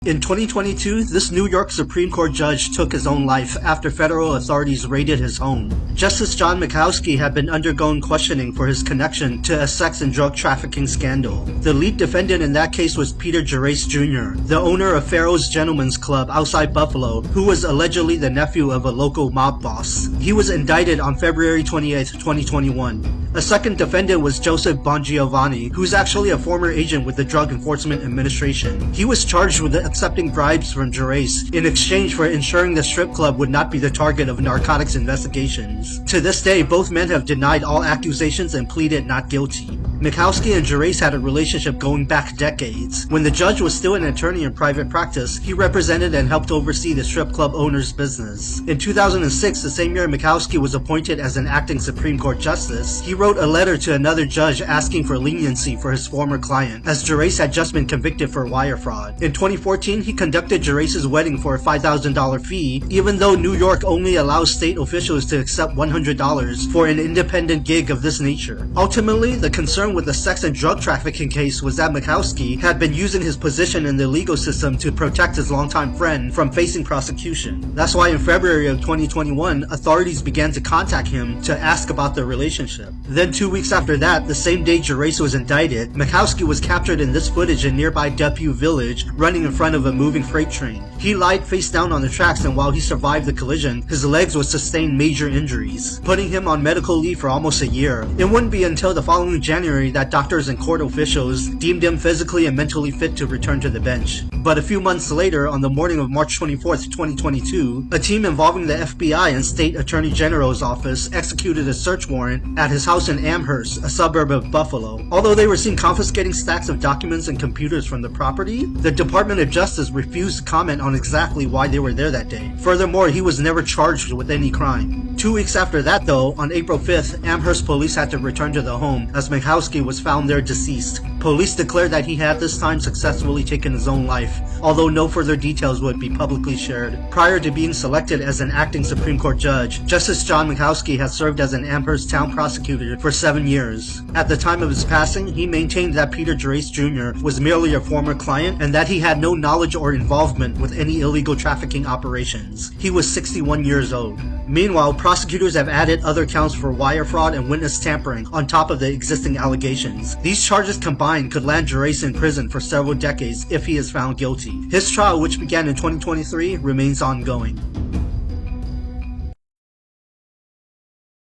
In 2022, this New York Supreme Court judge took his own life after federal authorities raided his home. Justice John Michalski had been undergoing questioning for his connection to a sex and drug trafficking scandal. The lead defendant in that case was Peter Gerace Jr., the owner of Pharaoh's Gentlemen's Club outside Buffalo, who was allegedly the nephew of a local mob boss. He was indicted on February 28, 2021. A second defendant was Joseph Bongiovanni, who's actually a former agent with the Drug Enforcement Administration. He was charged with accepting bribes from Gerace in exchange for ensuring the strip club would not be the target of narcotics investigations. To this day, both men have denied all accusations and pleaded not guilty. Michalski and Gerace had a relationship going back decades. When the judge was still an attorney in private practice, he represented and helped oversee the strip club owner's business. In 2006, the same year Michalski was appointed as an acting Supreme Court justice, he wrote a letter to another judge asking for leniency for his former client, as Gerace had just been convicted for wire fraud. In 2014, he conducted Gerace's wedding for a $5,000 fee, even though New York only allows state officials to accept $100 for an independent gig of this nature. Ultimately, the concern with the sex and drug trafficking case was that Michalski had been using his position in the legal system to protect his longtime friend from facing prosecution. That's why in February of 2021, authorities began to contact him to ask about their relationship. Then 2 weeks after that, the same day Gerace was indicted, Michalski was captured in this footage in nearby Depew Village, running in front of a moving freight train. He lied face down on the tracks, and while he survived the collision, his legs would sustain major injuries, putting him on medical leave for almost a year. It wouldn't be until the following January that doctors and court officials deemed him physically and mentally fit to return to the bench. But a few months later, on the morning of March 24, 2022, a team involving the FBI and State Attorney General's office executed a search warrant at his house in Amherst, a suburb of Buffalo. Although they were seen confiscating stacks of documents and computers from the property, the Department of Justice refused to comment on exactly why they were there that day. Furthermore, he was never charged with any crime. 2 weeks after that though, on April 5th, Amherst police had to return to the home as Michalski was found there deceased. Police declared that he had this time successfully taken his own life, although no further details would be publicly shared. Prior to being selected as an acting Supreme Court judge, Justice John Michalski had served as an Amherst town prosecutor for 7 years. At the time of his passing, he maintained that Peter Gerace Jr. was merely a former client and that he had no knowledge or involvement with any illegal trafficking operations. He was 61 years old. Meanwhile, prosecutors have added other counts for wire fraud and witness tampering on top of the existing allegations. These charges combined could land Gerace in prison for several decades if he is found guilty. His trial, which began in 2023, remains ongoing.